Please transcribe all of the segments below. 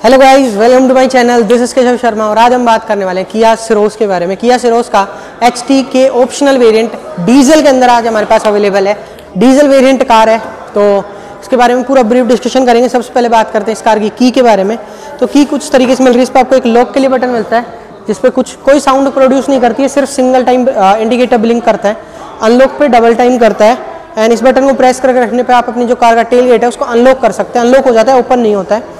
Hello guys, welcome to my channel. This is Keshav Sharma और आज हम बात करने वाले हैं किया सिरोस के बारे में। किया सिरोस का XT के ऑप्शनल वेरिएंट डीजल के अंदर आज हमारे पास अवेलेबल है। डीजल वेरिएंट कार है, तो इसके बारे में पूरा ब्रीफ डिस्कशन करेंगे। सबसे पहले बात करते हैं इस कार की के बारे में। तो की कुछ तरीके से मिल रही है। इस पर आपको एक लॉक के लिए बटन मिलता है जिसपे कोई साउंड प्रोड्यूस नहीं करती है, सिर्फ सिंगल टाइम इंडिकेटर ब्लिंक करता है। अनलॉक पे डबल टाइम करता है एंड इस बटन को प्रेस करके रखने पे आप अपनी जो कार का टेल गेट है उसको अनलॉक कर सकते हैं। अनलॉक हो जाता है, ओपन नहीं होता है।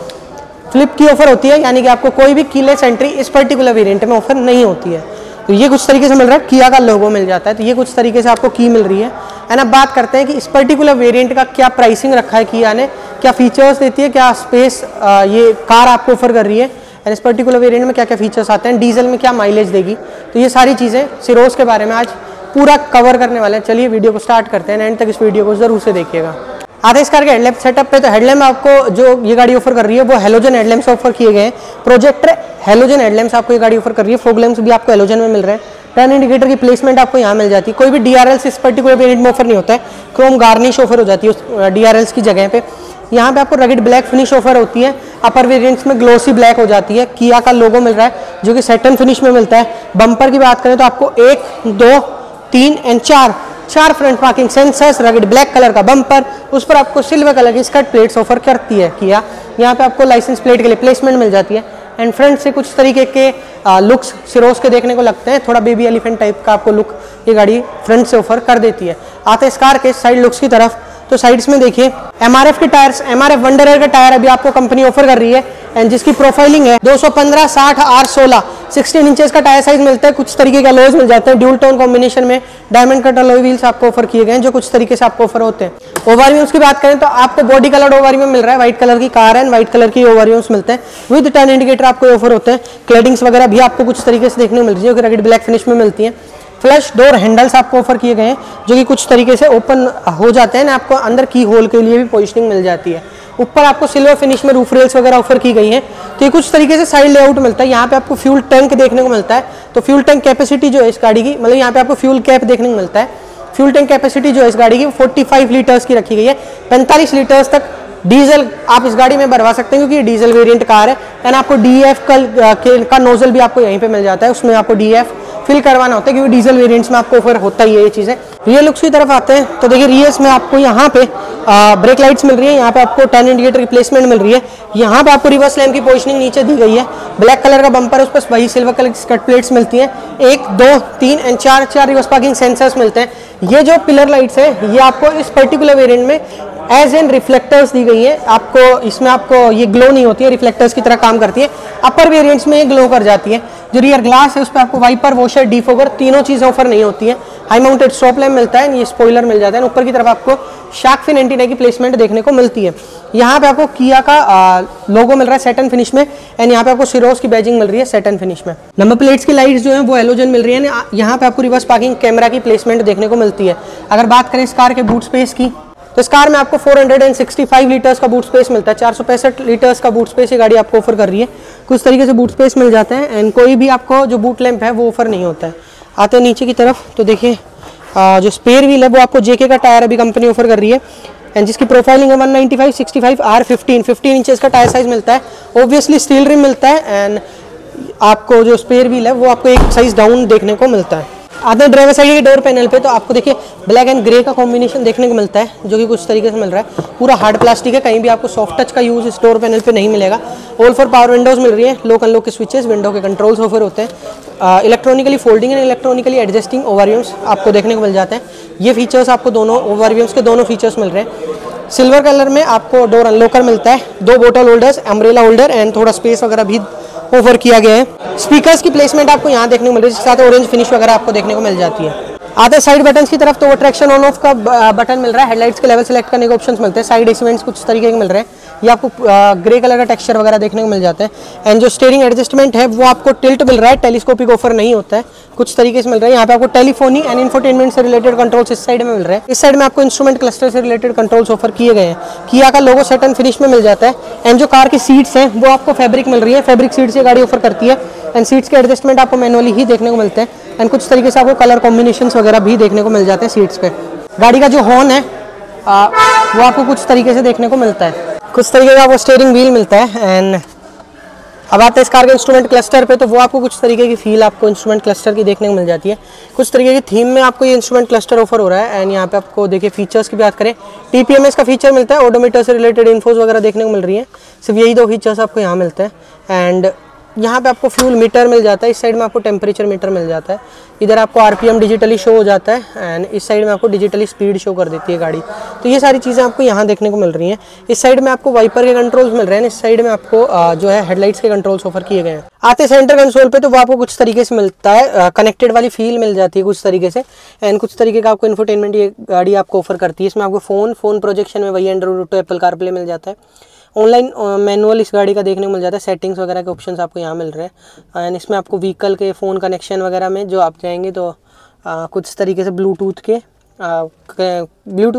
फ्लिप की ऑफर होती है, यानी कि आपको कोई भी कीलेस एंट्री इस पर्टिकुलर वेरिएंट में ऑफर नहीं होती है। तो ये कुछ तरीके से मिल रहा है। किया का लोगो मिल जाता है, तो ये कुछ तरीके से आपको की मिल रही है। एंड अब बात करते हैं कि इस पर्टिकुलर वेरिएंट का क्या प्राइसिंग रखा है किया ने, क्या फीचर्स देती है, क्या स्पेस ये कार आपको ऑफर कर रही है एंड इस पर्टिकुलर वेरिएंट में क्या क्या फीचर्स आते हैं, डीजल में क्या माइलेज देगी। तो ये सारी चीज़ें सिरोस के बारे में आज पूरा कवर करने वाले हैं। चलिए वीडियो को स्टार्ट करते हैं, एंड तक इस वीडियो को जरूर से देखिएगा। आते इस कार के हेडलैम्प सेटअप पे। तो हेडलैम्प आपको जो ये गाड़ी ऑफर कर रही है वो हेलोजन हेडलैम्प्स ऑफर किए गए हैं। प्रोजेक्टर हेलोजन हेडलैम्प्स आपको ये गाड़ी ऑफर कर रही है। फॉग लैंप्स भी आपको हेलोजन में मिल रहे हैं। टर्न इंडिकेटर की प्लेसमेंट आपको यहाँ मिल जाती है। कोई भी DRLs इस पर्टिकुलर वेरिएंट में ऑफर नहीं होता है। क्रोम गार्निश ऑफर हो जाती है उस DRLs की जगह पे। यहाँ पे आपको रगेड ब्लैक फिनिश ऑफर होती है। अपर वेरिएंट्स में ग्लोसी ब्लैक हो जाती है। किया का लोगो मिल रहा है जो कि सैटिन फिनिश में मिलता है। बम्पर की बात करें तो आपको 1, 2, 3 and 4 front parking sensors, rugged black colour का बम्पर, उस पर आपको सिल्वर कलर की स्कर्ट प्लेट्स ऑफर करती है किया। यहाँ पे आपको लाइसेंस प्लेट के लिए प्लेसमेंट मिल जाती है। एंड फ्रंट से कुछ तरीके के लुक्स सिरोस के देखने को लगते हैं। थोड़ा बेबी एलिफेंट टाइप का आपको लुक ये गाड़ी फ्रंट से ऑफर कर देती है। आते इस कार के साइड लुक्स की तरफ, तो साइड्स में देखिए MRF के टायर्स, MRF वंडर एयर का टायर अभी आपको कंपनी ऑफर कर रही है एंड जिसकी प्रोफाइलिंग है 215 60 R16 16 इंचेस का टायर साइज मिलता है। कुछ तरीके के अलॉयज मिल जाते हैं ड्यूल टोन कॉम्बिनेशन में। डायमंड कट अलॉय व्हील्स आपको ऑफर किए गए हैं जो कुछ तरीके से आपको ऑफर होते हैं। ओवरव्यूज की बात करें तो आपको बॉडी कलर ओवरव्यू मिल रहा है। व्हाइट कलर की कार है, व्हाइट कलर की ओवरव्यूज मिलते हैं। विद टर्न इंडिकेटर आपको ऑफर होते हैं। क्लेडिंग्स वगैरह भी आपको कुछ तरीके से देखने को मिल रही है जो कि रगेड ब्लैक फिनिश में मिलती है। फ्लश डोर हैंडल्स आपको ऑफर किए गए हैं जो कि कुछ तरीके से ओपन हो जाते हैं ना। आपको अंदर की होल के लिए भी पोजिशनिंग मिल जाती है। ऊपर आपको सिल्वर फिनिश में रूफ रेल्स वगैरह ऑफर की गई हैं। तो ये कुछ तरीके से साइड लेआउट मिलता है। यहाँ पे आपको फ्यूल टैंक देखने को मिलता है। तो फ्यूल टैंक कैपेसिटी जो है इस गाड़ी की, मतलब यहाँ पे आपको फ्यूल कैप देखने को मिलता है। फ्यूल टैंक कैपेसिटी जो है इस गाड़ी की 45 लीटर्स की रखी गई है। 45 लीटर्स तक डीजल आप इस गाड़ी में भरवा सकते हैं क्योंकि ये डीजल वेरिएंट कार है। एंड आपको DEF का नोजल भी आपको यहीं पे मिल जाता है। उसमें आपको DEF फिल करवाना होता है क्योंकि डीजल वेरिएंट्स में आपको ऑफर होता ही है ये चीज़ें। रियर लुक्स की तरफ आते हैं तो देखिए रियर्स में आपको यहाँ पे ब्रेक लाइट्स मिल रही है। यहाँ पे आपको टर्न इंडिकेटर की प्लेसमेंट मिल रही है। यहाँ पे आपको रिवर्स लैम्प की पोजीशनिंग नीचे दी गई है। ब्लैक कलर का बम्पर है, उस पर वही सिल्वर कलर की स्कर्ट प्लेट्स मिलती हैं। 1, 2, 3 एंड 4 रिवर्स पार्किंग सेंसर्स मिलते हैं। ये जो पिलर लाइट्स है ये आपको इस पर्टिकुलर वेरिएंट में एज एन रिफ्लेक्टर्स दी गई है। आपको इसमें आपको ये ग्लो नहीं होती है, रिफ्लेक्टर्स की तरह काम करती है। अपर वेरिएंट्स में ये ग्लो कर जाती है। जो रियर ग्लास है उस पर आपको वाइपर, वॉशर, डिफोगर तीनों चीज़ें ऑफर नहीं होती है। हाई माउंटेड स्टॉप लैम्प मिलता है, ये स्पॉइलर मिल जाता है। ऊपर की तरफ आपको शार्क फिन एंटीना की प्लेसमेंट देखने को मिलती है। यहाँ पे आपको किया का लोगो मिल रहा है सैटिन फिनिश में एंड यहाँ पे आपको सिरोस की बैजिंग मिल रही है सैटिन फिनिश में। नंबर प्लेट्स की लाइट्स जो है वो हेलोजन मिल रही है। यहाँ पे आपको रिवर्स पार्किंग कैमरा की प्लेसमेंट देखने को मिलती है। अगर बात करें इस कार के बूट स्पेस की तो इस कार में आपको 465 लीटर्स का बूट स्पेस मिलता है। 465 लीटर्स का बूट स्पेस ये गाड़ी आपको ऑफर कर रही है। कुछ तरीके से बूट स्पेस मिल जाते हैं एंड कोई भी आपको जो बूट लैंप है वो ऑफर नहीं होता है। आते हैं नीचे की तरफ तो देखिए जो स्पेयर व्हील है वो आपको JK का टायर अभी कंपनी ऑफर कर रही है एंड जिसकी प्रोफाइलिंग है 195 65 R15 15 इंचेस का टायर साइज मिलता है। ऑब्वियसली स्टील रिम मिलता है एंड आपको जो स्पेयर व्हील है वो आपको एक साइज डाउन देखने को मिलता है। आते हैं ड्राइवर साइड के डोर पैनल पे तो आपको देखिए ब्लैक एंड ग्रे का कॉम्बिनेशन देखने को मिलता है जो कि कुछ तरीके से मिल रहा है। पूरा हार्ड प्लास्टिक है, कहीं भी आपको सॉफ्ट टच का यूज इस डोर पैनल पे नहीं मिलेगा। ऑल फॉर पावर विंडोज मिल रही है। लॉक अनलॉक के स्विचेस, विंडो के कंट्रोल्स ऑफर होते हैं। Electronically folding and electronically adjusting overviews आपको देखने को मिल जाते हैं। ये फीचर्स आपको दोनों ओवरव्यूज के दोनों फीचर्स मिल रहे हैं। सिल्वर कलर में आपको डोर अनलॉकर मिलता है। 2 bottle holders, umbrella holder and थोड़ा स्पेस वगैरह भी ऑफर किया गया है। स्पीकर्स की प्लेसमेंट आपको यहाँ देखने को मिल रही है, जिसके साथ ऑरेंज फिनिश वगैरह आपको देखने को मिल जाती है। आते साइड बटन्स की तरफ तो वो ट्रैक्शन ऑन ऑफ का बटन मिल रहा है। हेडलाइट्स के लेवल सेलेक्ट करने के ऑप्शंस मिलते हैं। साइड एसिमेंट्स कुछ तरीके के मिल रहे हैं। ये आपको ग्रे कलर का टेक्सचर वगैरह देखने को मिल जाता है एंड जो स्टीयरिंग एडजस्टमेंट है वो आपको टिल्ट मिल रहा है। टेलीस्कोपिक ऑफर नहीं होता है, कुछ तरीके से मिल रहा है। यहाँ पे आपको टेलीफोनी एंड इंफोटेनमेंट से रिलेटेड कंट्रोल्स इस साइड में मिल रहे हैं। इस साइड में आपको इंस्ट्रूमेंट क्लस्टर से रिलेटेड कंट्रोल्स ऑफर किए गए हैं। किया का लोगो सैटिन फिनिश में मिल जाता है एंड जो कार की सीट्स हैं वो आपको फैब्रिक मिल रही है। फैब्रिक सीट्स ये गाड़ी ऑफर करती है एंड सीट्स के एडजस्टमेंट आपको मैनुअली ही देखने को मिलते हैं एंड कुछ तरीके से आपको कलर कॉम्बिनेशंस वगैरह भी देखने को मिल जाते हैं सीट्स पे। गाड़ी का जो हॉर्न है वो आपको कुछ तरीके से देखने को मिलता है। कुछ तरीके का आपको स्टीयरिंग व्हील मिलता है एंड अब आते हैं इस कार के इंस्ट्रूमेंट क्लस्टर पे, तो वो आपको कुछ तरीके की फील आपको इंस्ट्रूमेंट क्लस्टर की देखने को मिल जाती है। कुछ तरीके की थीम में आपको ये इंस्ट्रूमेंट क्लस्टर ऑफर हो रहा है। एंड यहाँ पे आपको देखिए फीचर्स की बात करें, TPMS का फीचर मिलता है, ओडोमीटर से रिलेटेड इन्फोज वगैरह देखने को मिल रही है। सिर्फ यही 2 फीचर्स आपको यहाँ मिलते हैं। एंड यहाँ पे आपको फ्यूल मीटर मिल जाता है, इस साइड में आपको टेम्परेचर मीटर मिल जाता है, इधर आपको RPM डिजिटली शो हो जाता है एंड इस साइड में आपको डिजिटली स्पीड शो कर देती है गाड़ी। तो ये सारी चीज़ें आपको यहाँ देखने को मिल रही हैं। इस साइड में आपको वाइपर के कंट्रोल्स मिल रहे हैं, इस साइड में आपको जो है हेडलाइट्स के कंट्रोल्स ऑफर किए गए हैं। आते सेंटर कंसोल पे, तो वो आपको कुछ तरीके से मिलता है, कनेक्टेड वाली फील मिल जाती है कुछ तरीके से। एंड कुछ तरीके का आपको इन्फोटेनमेंट ये गाड़ी आपको ऑफर करती है। इसमें आपको फ़ोन प्रोजेक्शन में वही एंड्रॉइड ऑटो, एप्पल कारप्ले मिल जाता है। ऑनलाइन मैनुअल इस गाड़ी का देखने को मिल जाता है, सेटिंग्स वगैरह के ऑप्शंस आपको यहाँ मिल रहे हैं। एंड इसमें आपको व्हीकल के फ़ोन कनेक्शन वगैरह में जो आप जाएंगे तो कुछ तरीके से ब्लूटूथ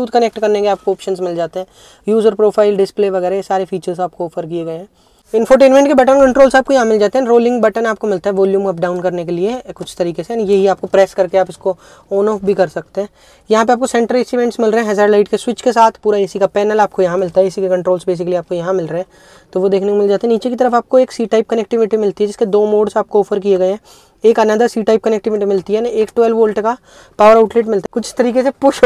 कनेक्ट करने के आपको ऑप्शंस मिल जाते हैं। यूज़र प्रोफाइल, डिस्प्ले वगैरह ये सारे फीचर्स आपको ऑफर किए गए हैं। इन्फोटेनमेंट के बटन कंट्रोल्स आपको यहाँ मिल जाते हैं। रोलिंग बटन आपको मिलता है वॉल्यूम अप डाउन करने के लिए कुछ तरीके से, यही आपको प्रेस करके आप इसको ऑन ऑफ भी कर सकते हैं। यहाँ पे आपको सेंटर एसी वेंट्स मिल रहे हैं हैजार्ड लाइट के स्विच के साथ, पूरा एसी का पैनल आपको यहाँ मिलता है, एसी के कंट्रोल्स बेसिकली आपको यहाँ मिल रहे हैं, तो वो देखने को मिल जाते हैं। नीचे की तरफ आपको एक C टाइप कनेक्टिविटी मिलती है, जिसके 2 मोड्स आपको ऑफर किए गए हैं। एक अनदर C टाइप कनेक्टिविटी मिलती है, एक 12 वोल्ट का पावर आउटलेट मिलता है। कुछ तरीके से पुश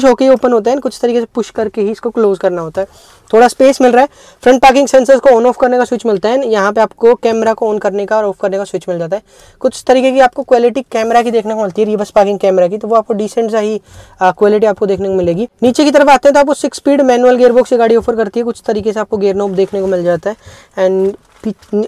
होके ओपन होता है, कुछ तरीके से पुश करके ही इसको क्लोज करना होता है। थोड़ा स्पेस मिल रहा है। फ्रंट पार्किंग सेंसर्स को ऑन ऑफ करने का स्विच मिलता है, यहाँ पे आपको कैमरा को ऑन करने का और ऑफ करने का स्विच मिल जाता है। कुछ तरीके की आपको क्वालिटी कैमरा की देखने को मिलती है, रिवर्स पार्किंग कैमरा की, तो वो आपको डिसेंट सा ही क्वालिटी आपको देखने को मिलेगी। नीचे की तरफ आते हैं तो आपको 6 स्पीड मैनुअल गियरबॉक्स की गाड़ी ऑफर करती है, कुछ तरीके से आपको गियर नॉब देखने को मिल जाता है। एंड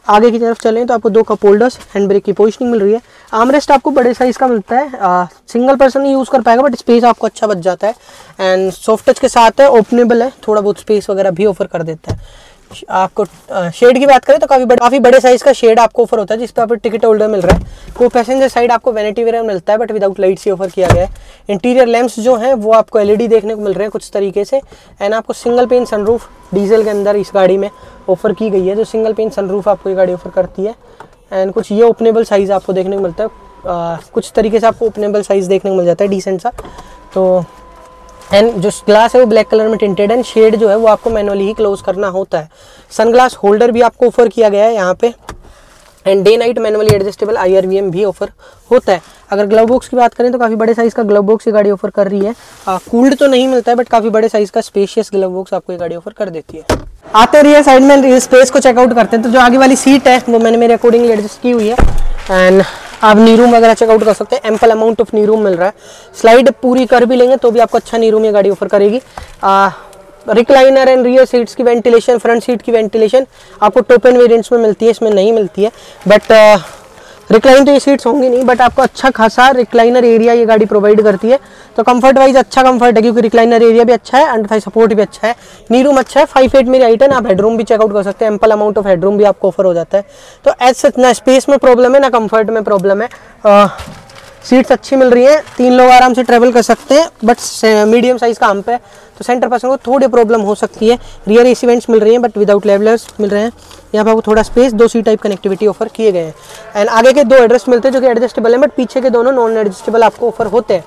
आगे की तरफ चलें तो आपको 2 कप होल्डर्स, हैंड ब्रेक की पोजिशनिंग मिल रही है। आर्मरेस्ट आपको बड़े साइज का मिलता है, सिंगल पर्सन ही यूज़ कर पाएगा बट स्पेस आपको अच्छा बच जाता है। एंड सॉफ्ट टच के साथ है, ओपनेबल है, थोड़ा बहुत स्पेस वगैरह भी ऑफर कर देता है। आपको शेड की बात करें तो काफ़ी बड़े साइज का शेड आपको ऑफर होता है, जिस पर आपको टिकट होल्डर मिल रहा है। को पैसेंजर साइड आपको वैनिटी मिरर मिलता है बट विदाउट लाइट से ऑफर किया गया है। इंटीरियर लैंप्स जो हैं वो आपको LED देखने को मिल रहे हैं कुछ तरीके से। एंड आपको सिंगल पेन सनरूफ डीजल के अंदर इस गाड़ी में ऑफर की गई है, जो सिंगल पेन सनरूफ आपको ये गाड़ी ऑफर करती है। एंड कुछ ये ओपनेबल साइज़ आपको देखने को मिलता है, कुछ तरीके से आपको ओपनेबल साइज़ देखने को मिल जाता है डिसेंट सा। तो एंड जो ग्लास है वो ब्लैक कलर में टिंटेड है, शेड जो है वो आपको मैनुअली ही क्लोज करना होता है। सनग्लास होल्डर भी आपको ऑफर किया गया है यहाँ पे। And day night manually adjustable IRVM भी ऑफर होता है। अगर ग्लव बॉक्स की बात करें तो काफ़ी बड़े साइज़ का ग्लव बॉक्स ये गाड़ी ऑफर कर रही है। कूल्ड तो नहीं मिलता है बट काफ़ी बड़े साइज़ का स्पेशियस ग्लव बॉक्स आपको ये गाड़ी ऑफर कर देती है। आते रियर साइड में स्पेस को चेकआउट करते हैं, तो जो आगे वाली सीट है वो मैंने मेरे अकॉर्डिंगली एडजस्ट की हुई है। एंड आप नी रूम वगैरह चेकआउट कर सकते हैं, ample amount of knee room मिल रहा है। स्लाइड पूरी कर भी लेंगे तो भी आपको अच्छा नी रूम ये गाड़ी ऑफर करेगी। रिक्लाइनर एंड रियर सीट्स की वेंटिलेशन, फ्रंट सीट की वेंटिलेशन आपको टॉप एंड वेरिएंट्स में मिलती है, इसमें नहीं मिलती है। बट रिक्लाइन तो ये सीट्स होंगी नहीं, बट आपको अच्छा खासा रिक्लाइनर एरिया ये गाड़ी प्रोवाइड करती है। तो कंफर्ट वाइज अच्छा कंफर्ट है, क्योंकि रिक्लाइनर एरिया भी अच्छा है, अंडर थाई सपोर्ट भी अच्छा है, नी रूम अच्छा है। 5'8" मेरी हाइट है ना, आप हेडरूम भी चेकआउट कर सकते हैं, एम्पल अमाउंट ऑफ हेडरूम भी आपको ऑफर हो जाता है। तो एज सच ना स्पेस में प्रॉब्लम है ना कंफर्ट में प्रॉब्लम है। सीट्स अच्छी मिल रही हैं, 3 लोग आराम से ट्रेवल कर सकते हैं, बट मीडियम साइज़ का हम्प है तो सेंटर पर्सन को थोड़ी प्रॉब्लम हो सकती है। रियर AC वेंट्स मिल रही हैं बट विदाउट लेवलर्स मिल रहे हैं। यहाँ पर आपको थोड़ा space, 2 C type connectivity offer किए गए हैं। एंड आगे के 2 एडजस्ट मिलते हैं जो कि एडजस्टेबल है, बट पीछे के दोनों नॉन एडजस्टेबल आपको ऑफर होते हैं।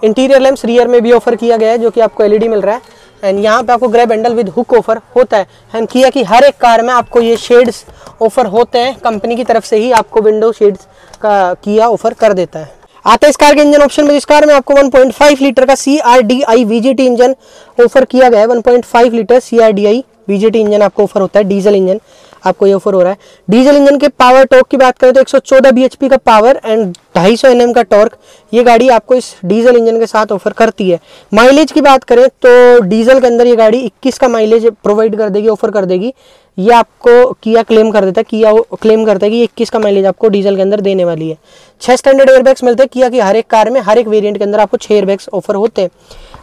इंटीरियर लैंप्स रियर में भी ऑफर किया गया है जो कि आपको LED मिल रहा है। एंड यहाँ पे आपको grab handle with hook offer होता है। एंड किया कि हर एक कार में आपको ये शेड्स ऑफर होते हैं, कंपनी की तरफ से ही आपको विंडो शेड्स का किया ऑफर कर देता है। आता है इस कार के इंजन ऑप्शन में, इस कार में आपको 1.5 लीटर का CRDI VGT इंजन ऑफर किया गया है। 1.5 लीटर CRDI VGT इंजन आपको ऑफर होता है, डीजल इंजन आपको ये ऑफर हो रहा है। डीजल इंजन के पावर टॉर्क की बात करें तो 114 bhp का पावर एंड 250 Nm का टॉर्क ये गाड़ी आपको इस डीजल इंजन के साथ ऑफर करती है। माइलेज की बात करें तो डीजल के अंदर ये गाड़ी 21 का माइलेज प्रोवाइड कर देगी, ऑफर कर देगी। ये आपको किया क्लेम कर देता है, किया क्लेम करता है कि ये 21 का माइलेज आपको डीजल के अंदर देने वाली है। 6 स्टैंडर्ड एयरबैग्स मिलते हैं किया कि हर एक कार में, हर एक वेरिएंट के अंदर आपको 6 एयरबैग्स ऑफर होते हैं।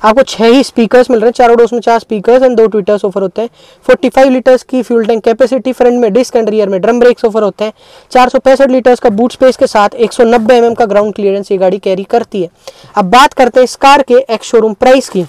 आपको 6 ही स्पीकर्स मिल रहे हैं, चारों डोर्स में 4 स्पीकर्स एंड 2 ट्विटर्स ऑफर होते हैं। 45 लीटर्स की फ्यूल टैंक कैपेसिटी, फ्रंट में डिस्क एंड रियर में ड्रम ब्रेक्स ऑफर होते हैं। 465 लीटर्स का बूट स्पेस के साथ 190 mm का ग्राउंड क्लियरेंस ये गाड़ी कैरी करती है। अब बात करते हैं इस कार के एक्स शोरूम प्राइस की,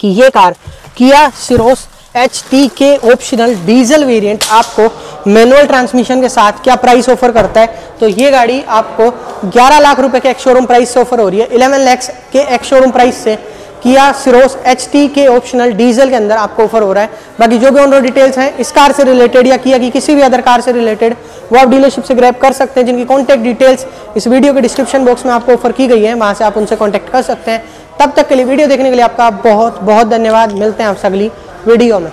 कि ये कार किया सिरोस HT के ऑप्शनल डीजल वेरिएंट आपको मैनुअल ट्रांसमिशन के साथ क्या प्राइस ऑफर करता है। तो ये गाड़ी आपको 11 लाख रुपए के एक्स शोरूम प्राइस से ऑफर हो रही है। 11 लाख के एक्स शोरूम प्राइस से किया सिरोस HT के ऑप्शनल डीजल के अंदर आपको ऑफर हो रहा है। बाकी जो भी ऑन रोड डिटेल्स हैं इस कार से रिलेटेड या किया की किसी भी अदर कार से रिलेटेड वो आप डीलरशिप से ग्रैब कर सकते हैं, जिनकी कॉन्टैक्ट डिटेल्स इस वीडियो के डिस्क्रिप्शन बॉक्स में आपको ऑफर की गई है, वहाँ से आप उनसे कॉन्टैक्ट कर सकते हैं। तब तक के लिए वीडियो देखने के लिए आपका बहुत बहुत धन्यवाद। मिलते हैं आपसे अगली वीडियो में।